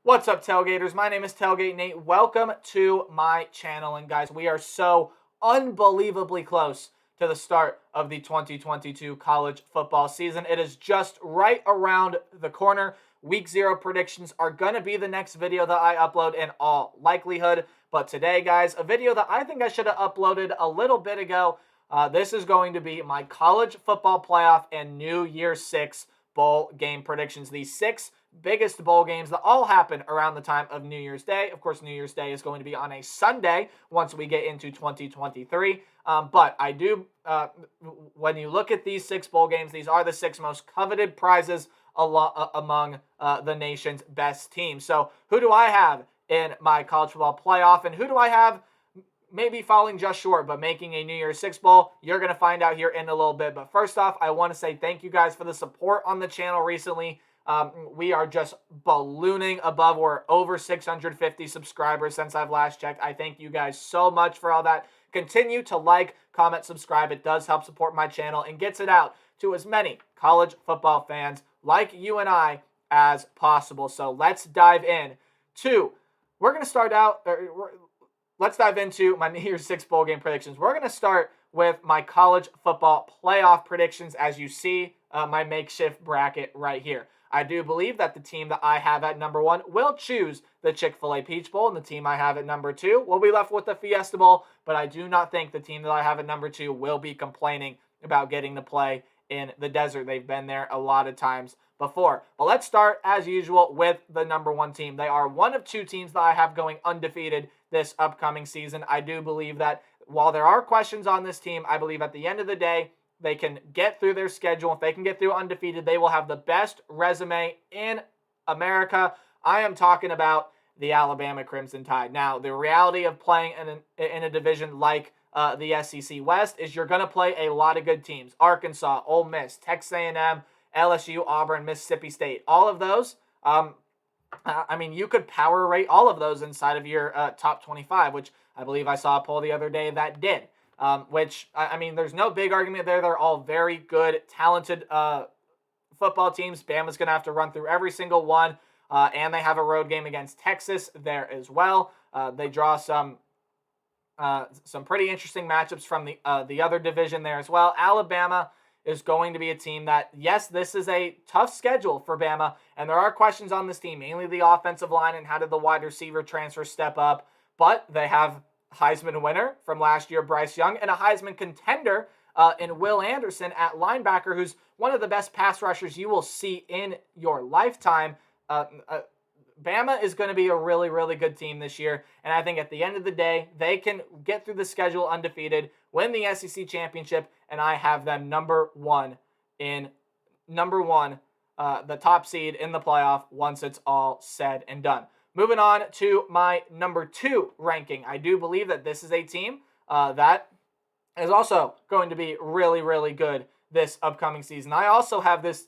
What's up, Tailgaters? My name is Tailgate Nate. Welcome to my channel. And guys, we are so unbelievably close to the start of the 2022 college football season. It is just right around the corner. Week 0 predictions are going to be the next video that I upload in all likelihood. But today, guys, a video that I think I should have uploaded a little bit ago. This is going to be my college football playoff and New Year's 6 bowl game predictions. These 6 biggest bowl games that all happen around the time of New Year's Day. Of course, New Year's Day is going to be on a Sunday once we get into 2023. But I do, when you look at these 6 bowl games, these are the 6 most coveted prizes among the nation's best teams. So who do I have in my college football playoff, and who do I have maybe falling just short, but making a New Year's 6 bowl? You're going to find out here in a little bit. But first off, I want to say thank you guys for the support on the channel recently. We are just ballooning above. We're over 650 subscribers since I've last checked. I thank you guys so much for all that. Continue to like, comment, subscribe. It does help support my channel and gets it out to as many college football fans like you and I as possible. So let's dive in to, let's dive into my New Year's 6 bowl game predictions. We're going to start with my college football playoff predictions, as you see my makeshift bracket right here. I do believe that the team that I have at number 1 will choose the Chick-fil-A Peach Bowl, and the team I have at number 2 will be left with the Fiesta Bowl, but I do not think the team that I have at number 2 will be complaining about getting to play in the desert. They've been there a lot of times before. But let's start, as usual, with the number 1 team. They are one of 2 teams that I have going undefeated this upcoming season. I do believe that while there are questions on this team, I believe at the end of the day, they can get through their schedule. If they can get through undefeated, they will have the best resume in America. I am talking about the Alabama Crimson Tide. Now, the reality of playing in a division like the SEC West is you're going to play a lot of good teams. Arkansas, Ole Miss, Texas A&M, LSU, Auburn, Mississippi State. All of those, I mean, you could power rate all of those inside of your top 25, which I believe I saw a poll the other day that did. I mean, there's no big argument there. They're all very good, talented football teams. Bama's going to have to run through every single one, and they have a road game against Texas there as well. They draw some pretty interesting matchups from the other division there as well. Alabama is going to be a team that, yes, this is a tough schedule for Bama, and there are questions on this team, mainly the offensive line and how did the wide receiver transfer step up, but they have Heisman winner from last year, Bryce Young, and a Heisman contender in Will Anderson at linebacker, who's one of the best pass rushers you will see in your lifetime. Bama is going to be a really, really good team this year, and I think at the end of the day, they can get through the schedule undefeated, win the SEC championship, and I have them number 1, the top seed in the playoff once it's all said and done. Moving on to my number 2 ranking. I do believe that this is a team that is also going to be really, really good this upcoming season. I also have this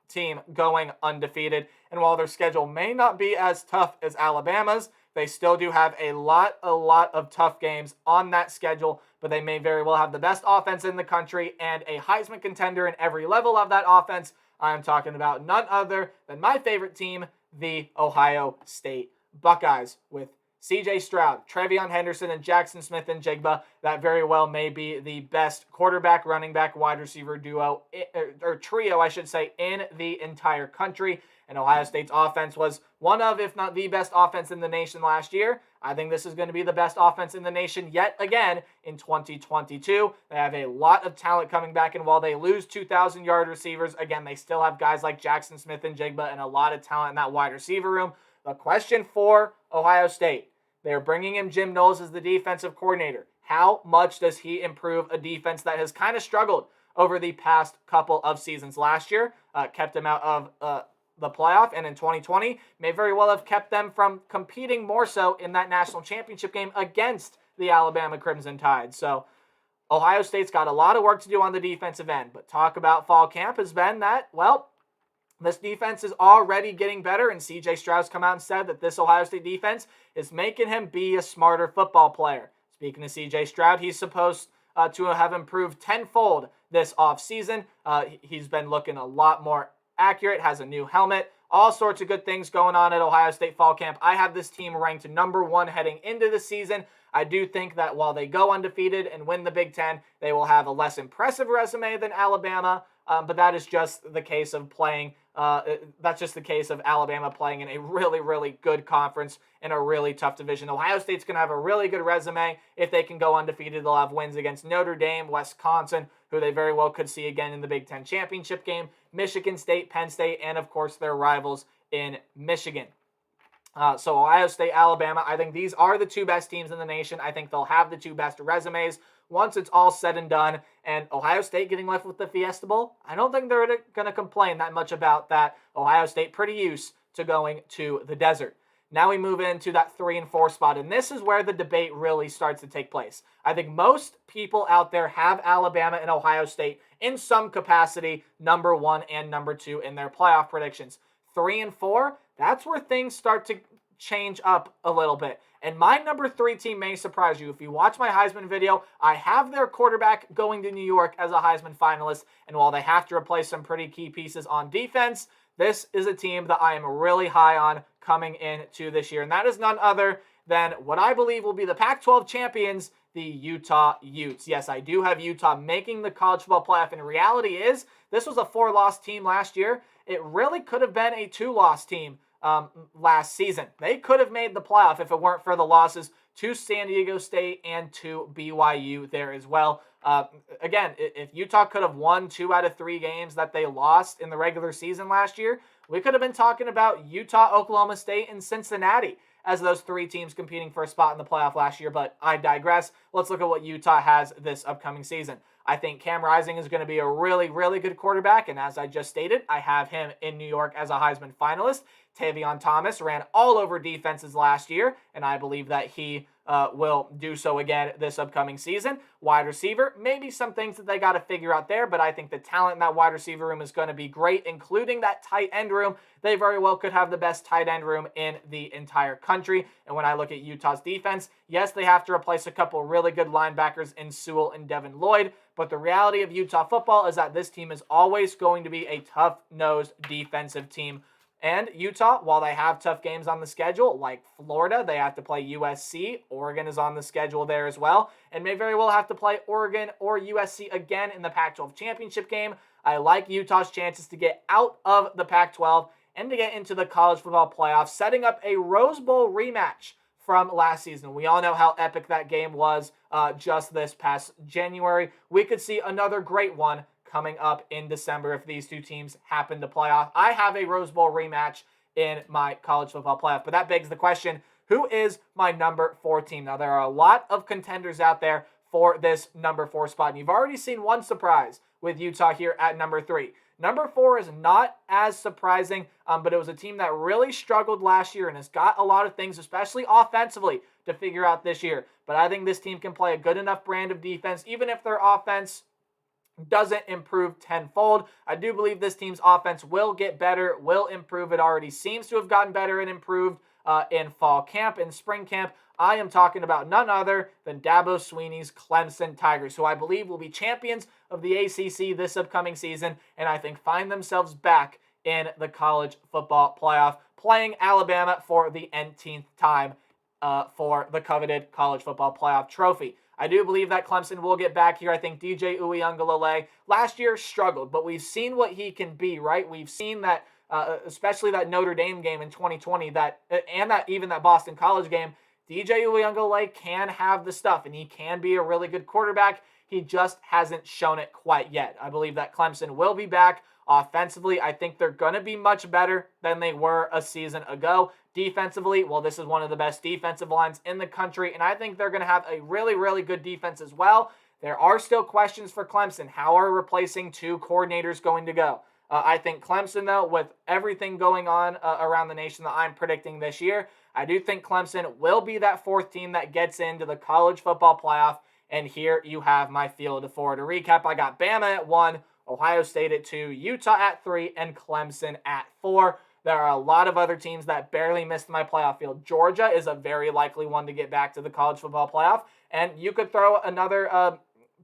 team going undefeated, and while their schedule may not be as tough as Alabama's, they still do have a lot of tough games on that schedule, but they may very well have the best offense in the country and a Heisman contender in every level of that offense. I'm talking about none other than my favorite team, the Ohio State Buckeyes, with C.J. Stroud, Trevion Henderson, and Jackson Smith-Njigba. That very well may be the best quarterback, running back, wide receiver duo, or trio, I should say, in the entire country. And Ohio State's offense was one of, if not the best offense in the nation last year. I think this is going to be the best offense in the nation yet again in 2022. They have a lot of talent coming back, and while they lose 2,000-yard receivers, again, they still have guys like Jackson Smith-Njigba and a lot of talent in that wide receiver room. The question for Ohio State, they're bringing in Jim Knowles as the defensive coordinator. How much does he improve a defense that has kind of struggled over the past couple of seasons? Last year, kept them out of the playoff, and in 2020 may very well have kept them from competing more so in that national championship game against the Alabama Crimson Tide. So Ohio State's got a lot of work to do on the defensive end, but talk about fall camp has been that, well, this defense is already getting better, and C.J. Stroud's come out and said that this Ohio State defense is making him be a smarter football player. Speaking of C.J. Stroud, he's supposed to have improved tenfold this offseason. He's been looking a lot more accurate, has a new helmet, all sorts of good things going on at Ohio State Fall Camp. I have this team ranked number 1 heading into the season. I do think that while they go undefeated and win the Big Ten, they will have a less impressive resume than Alabama, but that is just the case of playing. That's just the case of Alabama playing in a really, really good conference in a really tough division. Ohio State's going to have a really good resume. If they can go undefeated, they'll have wins against Notre Dame, Wisconsin, who they very well could see again in the Big Ten championship game, Michigan State, Penn State, and of course their rivals in Michigan. So Ohio State, Alabama, I think these are the 2 best teams in the nation. I think they'll have the 2 best resumes once it's all said and done. And Ohio State getting left with the Fiesta Bowl, I don't think they're going to complain that much about that. Ohio State pretty used to going to the desert. Now we move into that 3 and 4 spot, and this is where the debate really starts to take place. I think most people out there have Alabama and Ohio State in some capacity, number 1 and number 2 in their playoff predictions. 3 and 4, that's where things start to change up a little bit. And my number 3 team may surprise you. If you watch my Heisman video, I have their quarterback going to New York as a Heisman finalist. And while they have to replace some pretty key pieces on defense, this is a team that I am really high on coming into this year. And that is none other than what I believe will be the Pac-12 champions, the Utah Utes. Yes, I do have Utah making the college football playoff. And reality is, this was a 4-loss team last year. It really could have been a 2-loss team last season. They could have made the playoff if it weren't for the losses to San Diego State and to BYU there as well. Again, if Utah could have won 2 out of 3 games that they lost in the regular season last year, we could have been talking about Utah, Oklahoma State, and Cincinnati as those 3 teams competing for a spot in the playoff last year, but I digress. Let's look at what Utah has this upcoming season. I think Cam Rising is going to be a really, really good quarterback, and as I just stated, I have him in New York as a Heisman finalist. Tavion Thomas ran all over defenses last year, and I believe that he will do so again this upcoming season. Wide receiver, maybe some things that they got to figure out there, but I think the talent in that wide receiver room is going to be great, including that tight end room. They very well could have the best tight end room in the entire country. And when I look at Utah's defense, yes, they have to replace a couple really good linebackers in Sewell and Devin Lloyd, but the reality of Utah football is that this team is always going to be a tough-nosed defensive team. And Utah, while they have tough games on the schedule, like Florida, they have to play USC. Oregon is on the schedule there as well, and may very well have to play Oregon or USC again in the Pac-12 championship game. I like Utah's chances to get out of the Pac-12 and to get into the college football playoffs, setting up a Rose Bowl rematch from last season. We all know how epic that game was just this past January. We could see another great one coming up in December if these 2 teams happen to play off. I have a Rose Bowl rematch in my college football playoff, but that begs the question, who is my number 4 team? Now, there are a lot of contenders out there for this number 4 spot, and you've already seen one surprise with Utah here at number 3. Number 4 is not as surprising, but it was a team that really struggled last year and has got a lot of things, especially offensively, to figure out this year. But I think this team can play a good enough brand of defense, even if their offense doesn't improve tenfold. I do believe this team's offense will get better, will improve. It already seems to have gotten better and improved in fall camp and spring camp. I am talking about none other than Dabo Swinney's Clemson Tigers, who I believe will be champions of the ACC this upcoming season, and I think find themselves back in the college football playoff, playing Alabama for the th time for the coveted college football playoff trophy. I do believe that Clemson will get back here. I think DJ Uiagalelei last year struggled, but we've seen what he can be, right? We've seen that, especially that Notre Dame game in 2020, and even that Boston College game, DJ Uiagalelei can have the stuff, and he can be a really good quarterback. He just hasn't shown it quite yet. I believe that Clemson will be back offensively. I think they're going to be much better than they were a season ago. Defensively, well, this is one of the best defensive lines in the country, and I think they're going to have a really, really good defense as well. There are still questions for Clemson. How are replacing 2 coordinators going to go? I think Clemson, though, with everything going on around the nation that I'm predicting this year, I do think Clemson will be that 4th team that gets into the college football playoff, and here you have my field of 4. To recap, I got Bama at 1, Ohio State at 2, Utah at 3, and Clemson at 4. There are a lot of other teams that barely missed my playoff field. Georgia is a very likely one to get back to the college football playoff, and you could throw another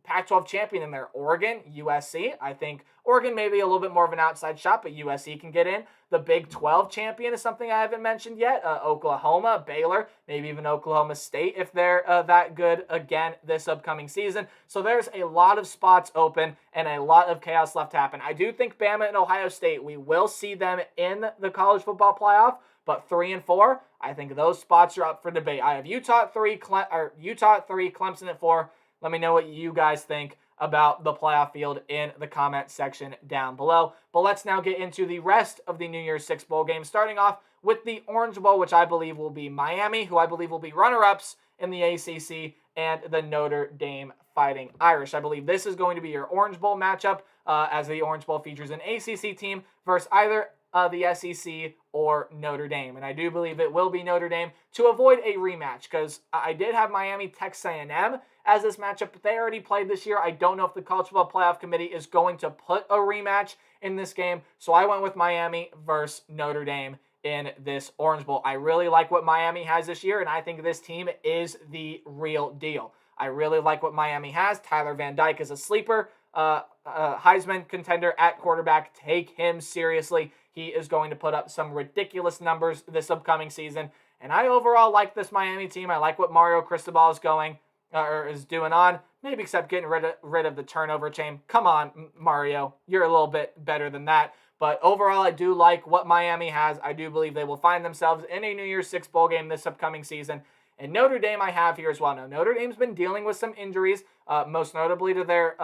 Pac-12 champion in there. Oregon, USC. I think Oregon may be a little bit more of an outside shot, but USC can get in. The Big 12 champion is something I haven't mentioned yet. Oklahoma, Baylor, maybe even Oklahoma State if they're that good again this upcoming season. So there's a lot of spots open and a lot of chaos left to happen. I do think Bama and Ohio State, we will see them in the college football playoff, but 3 and 4, I think those spots are up for debate. I have Utah at 3, Clemson at 4. Let me know what you guys think about the playoff field in the comment section down below. But let's now get into the rest of the New Year's Six bowl games, starting off with the Orange Bowl, which I believe will be Miami, who I believe will be runner-ups in the ACC, and the Notre Dame Fighting Irish. I believe this is going to be your Orange Bowl matchup, as the Orange Bowl features an ACC team versus either the SEC or Notre Dame. And I do believe it will be Notre Dame to avoid a rematch, because I did have Miami Texas A&M as this matchup, but they already played this year. I don't know if the College Football Playoff Committee is going to put a rematch in this game, so I went with Miami versus Notre Dame in this Orange Bowl. I really like what Miami has this year, and I think this team is the real deal. I really like what Miami has. Tyler Van Dyke is a sleeper, Heisman contender at quarterback. Take him seriously. He is going to put up some ridiculous numbers this upcoming season, and I overall like this Miami team. I like what Mario Cristobal is doing on, maybe except getting rid of the turnover chain. Come on, Mario. You're a little bit better than that. But overall, I do like what Miami has. I do believe they will find themselves in a New Year's Six bowl game this upcoming season. And Notre Dame I have here as well. Now, Notre Dame's been dealing with some injuries, most notably to their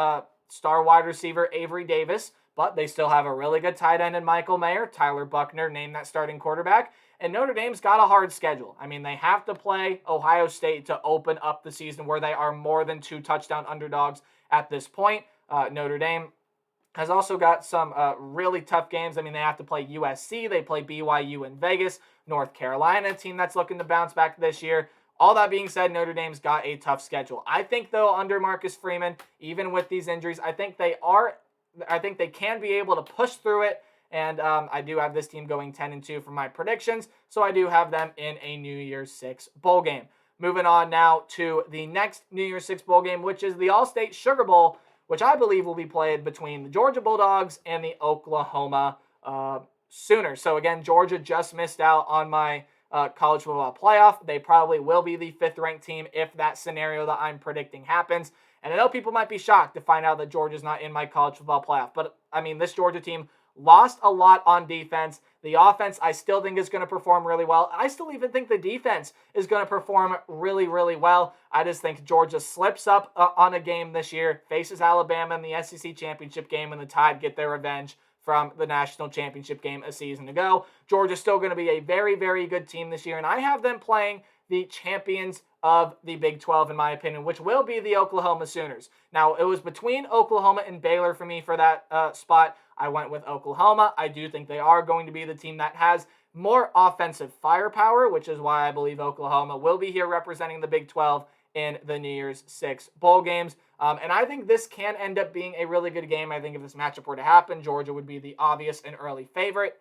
star wide receiver, Avery Davis. But they still have a really good tight end in Michael Mayer. Tyler Buckner named that starting quarterback. And Notre Dame's got a hard schedule. I mean, they have to play Ohio State to open up the season, where they are more than 2 touchdown underdogs at this point. Notre Dame has also got some really tough games. I mean, they have to play USC. They play BYU in Vegas. North Carolina, a team that's looking to bounce back this year. All that being said, Notre Dame's got a tough schedule. I think, though, under Marcus Freeman, even with these injuries, I think they can be able to push through it. And I do have this team going 10-2 for my predictions, so I do have them in a New Year's Six bowl game. Moving on now to the next New Year's Six bowl game, which is the All-State Sugar Bowl, which I believe will be played between the Georgia Bulldogs and the Oklahoma Sooners. So again, Georgia just missed out on my college football playoff. They probably will be the 5th-ranked team if that scenario that I'm predicting happens. And I know people might be shocked to find out that Georgia's not in my college football playoff, but I mean, this Georgia team lost a lot on defense. The offense, I still think, is going to perform really well. I still even think the defense is going to perform really, really well. I just think Georgia slips up on a game this year, faces Alabama in the SEC championship game, and the Tide get their revenge from the national championship game a season ago. Georgia's still going to be a very, very good team this year, and I have them playing the champions of the Big 12, in my opinion, which will be the Oklahoma Sooners. Now, it was between Oklahoma and Baylor for me for that spot. I went with Oklahoma. I do think they are going to be the team that has more offensive firepower, which is why I believe Oklahoma will be here representing the Big 12 in the New Year's Six bowl games. And I think this can end up being a really good game. I think if this matchup were to happen, Georgia would be the obvious and early favorite.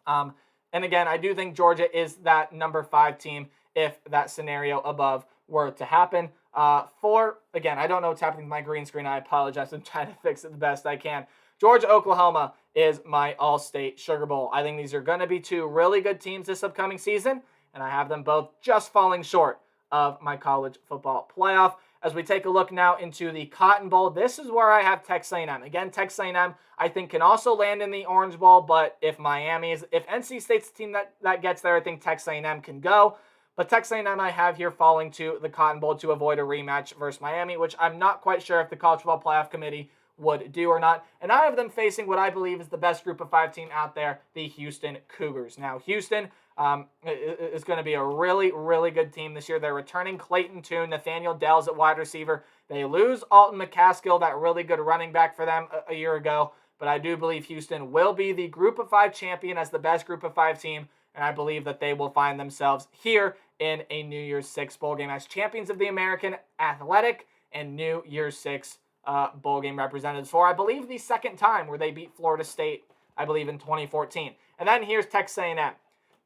And again, I do think Georgia is that number 5 team if that scenario above were to happen. Again, I don't know what's happening with my green screen. I apologize. I'm trying to fix it the best I can. Georgia, Oklahoma is my All-State Sugar Bowl. I think these are going to be 2 really good teams this upcoming season, and I have them both just falling short of my college football playoff. As we take a look now into the Cotton Bowl, this is where I have Texas A&M. Again, Texas A&M, I think, can also land in the Orange Bowl, but if NC State's the team that gets there, I think Texas A&M can go. But Texas A&M I have here falling to the Cotton Bowl to avoid a rematch versus Miami, which I'm not quite sure if the College Football Playoff Committee would do or not. And I have them facing what I believe is the best group of 5 team out there, the Houston Cougars. Now, Houston is going to be a really, really good team this year. They're returning Clayton Tune, Nathaniel Dell's at wide receiver. They lose Alton McCaskill, that really good running back for them a year ago. But I do believe Houston will be the group of 5 champion as the best group of 5 team. And I believe that they will find themselves here in a New Year's Six bowl game as champions of the American Athletic and New Year's Six bowl game representatives for, I believe, the 2nd time where they beat Florida State, I believe, in 2014. And then here's Texas A&M.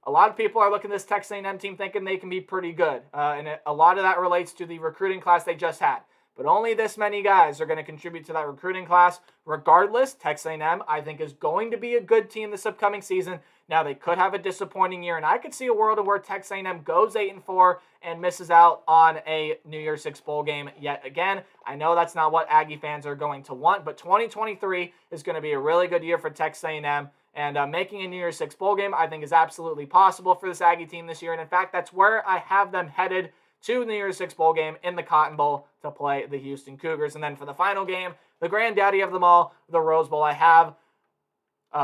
A lot of people are looking at this Texas A&M team thinking they can be pretty good. And a lot of that relates to the recruiting class they just had. but only this many guys are going to contribute to that recruiting class. Regardless, Texas A&M, I think, is going to be a good team this upcoming season. Now, they could have a disappointing year, and I could see a world where Texas A&M goes 8-4 and misses out on a New Year's Six bowl game yet again. I know that's not what Aggie fans are going to want, but 2023 is going to be a really good year for Texas A&M. And making a New Year's Six bowl game, I think, is absolutely possible for this Aggie team this year. And in fact, that's where I have them headed to the New Year's Six bowl game in the Cotton Bowl to play the Houston Cougars. And then for the final game, the granddaddy of them all, the Rose Bowl, I have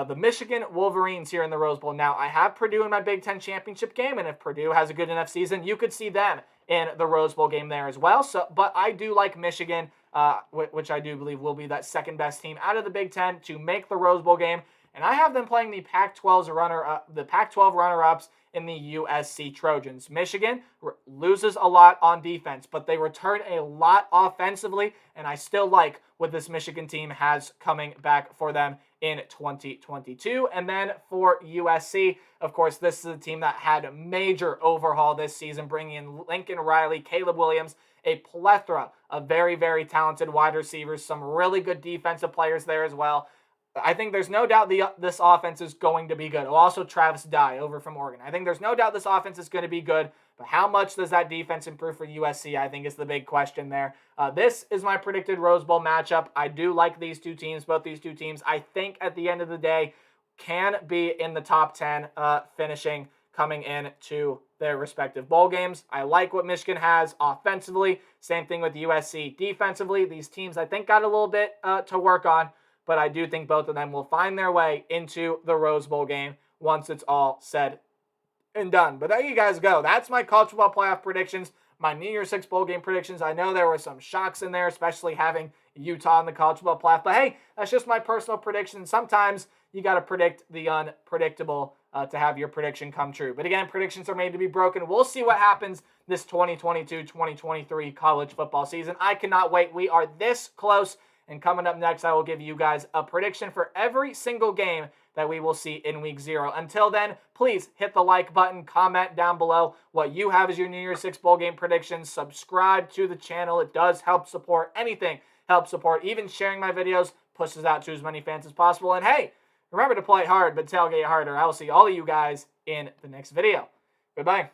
the Michigan Wolverines here in the Rose Bowl. Now, I have Purdue in my Big Ten championship game, and if Purdue has a good enough season, you could see them in the Rose Bowl game there as well. But I do like Michigan, which I do believe will be that second best team out of the Big Ten to make the Rose Bowl game. And I have them playing the Pac-12 runner-ups in the USC Trojans. Michigan loses a lot on defense, but they return a lot offensively, and I still like what this Michigan team has coming back for them in 2022. And then for USC, of course, this is a team that had a major overhaul this season, bringing in Lincoln Riley, Caleb Williams, a plethora of very, very talented wide receivers, some really good defensive players there as well. I think there's no doubt this offense is going to be good. Also, Travis Dye over from Oregon. I think there's no doubt this offense is going to be good, but how much does that defense improve for USC, I think, is the big question there. This is my predicted Rose Bowl matchup. I do like these two teams, both these two teams. I think at the end of the day can be in the top 10, finishing coming in to their respective bowl games. I like what Michigan has offensively. Same thing with USC defensively. These teams, I think, got a little bit to work on, but I do think both of them will find their way into the Rose Bowl game once it's all said and done. But there you guys go. That's my college football playoff predictions, my New Year's Six bowl game predictions. I know there were some shocks in there, especially having Utah in the college football playoff. But hey, that's just my personal prediction. Sometimes you got to predict the unpredictable to have your prediction come true. But again, predictions are made to be broken. We'll see what happens this 2022-2023 college football season. I cannot wait. We are this close. And coming up next, I will give you guys a prediction for every single game that we will see in Week 0. Until then, please hit the like button, comment down below what you have as your New Year's Six bowl game predictions. Subscribe to the channel. It does help support anything. Help support. Even sharing my videos pushes out to as many fans as possible. And hey, remember to play hard, but tailgate harder. I will see all of you guys in the next video. Goodbye.